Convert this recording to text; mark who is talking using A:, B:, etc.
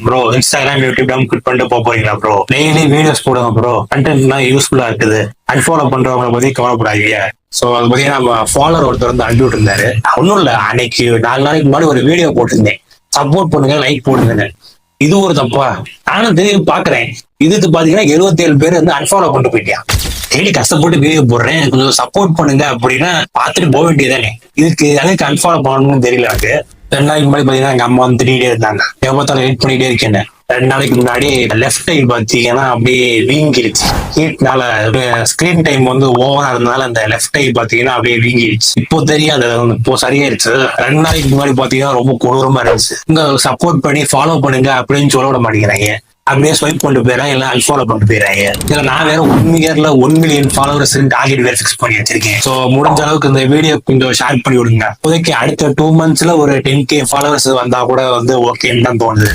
A: Bro Instagram YouTube quit பண்ணிட்டு போறீங்களா bro? Daily videos போடுங்க ப்ரோ, கண்டென்ட்லாம் யூஸ்ஃபுல்லா இருக்குது. அன்ஃபாலோ பண்றவங்களை பத்தி கவலைப்படாதீங்க. சோ அது பாத்தீங்கன்னா நம்ம ஃபாலோவர் ஒருத்தர் வந்து அனுப்பிட்டு இருந்தாரு. ஒன்றும் இல்ல, அன்னைக்கு 4 நாளைக்கு முன்னாடி ஒரு வீடியோ போட்டிருந்தேன், சப்போர்ட் பண்ணுங்க லைக் போடுங்க. இது ஒரு தப்பா? நானும் தெரியும் பாக்குறேன். இதுக்கு பாத்தீங்கன்னா 77 பேர் வந்து அன்ஃபாலோ பண்ணிட்டு போயிட்டியா. டெய்லி கஷ்டப்பட்டு வீடியோ போடுறேன், கொஞ்சம் சப்போர்ட் பண்ணுங்க அப்படின்னா பார்த்துட்டு போக வேண்டியதானே. இதுக்கு எனக்கு அன்ஃபாலோ பண்ணணும்னு தெரியல. எனக்கு 2 நாளைக்கு முன்னாடி பாத்தீங்கன்னா எங்க அம்மா வந்து திட்டிகிட்டே இருந்தாங்க, எப்பத்தாலும் வெயிட் பண்ணிட்டே இருக்கேன். 2 நாளைக்கு முன்னாடி லெஃப்ட் ஐ பாத்தீங்கன்னா அப்படியே வீங்கிருச்சு ஹீட்னால. ஸ்கிரீன் டைம் வந்து ஓவரா இருந்தனால அந்த லெஃப்ட் ஐ பாத்தீங்கன்னா அப்படியே வீங்கிருச்சு. இப்போ தெரியாது, இப்போ சரியாயிருச்சு. 2 நாளைக்கு முன்னாடி பாத்தீங்கன்னா ரொம்ப கொடூரமா இருந்துச்சு. இங்க சப்போர்ட் பண்ணி ஃபாலோ பண்ணுங்க அப்படின்னு சொல்ல விட மாட்டேங்கிறாங்க. அப்படியே ஸ்வைப் பண்ணிட்டு போயிடறாங்க, எல்லாம் அன்ஃபாலோ பண்ணிட்டு போயிடறாங்க. இதுல நான் வேற 1 இயர்ல 1 மில்லியன் ஃபாலோவர்ஸ் டார்கெட் வேற ஃபிக்ஸ் பண்ணி வச்சிருக்கேன். சோ முடிஞ்ச அளவுக்கு இந்த வீடியோ கொஞ்சம் ஷேர் பண்ணி விடுங்க. இப்போதைக்கு அடுத்த 2 monthsல ஒரு 10K ஃபாலோவர்ஸ் வந்தா கூட வந்து ஓகேன்னு தான் தோணுது.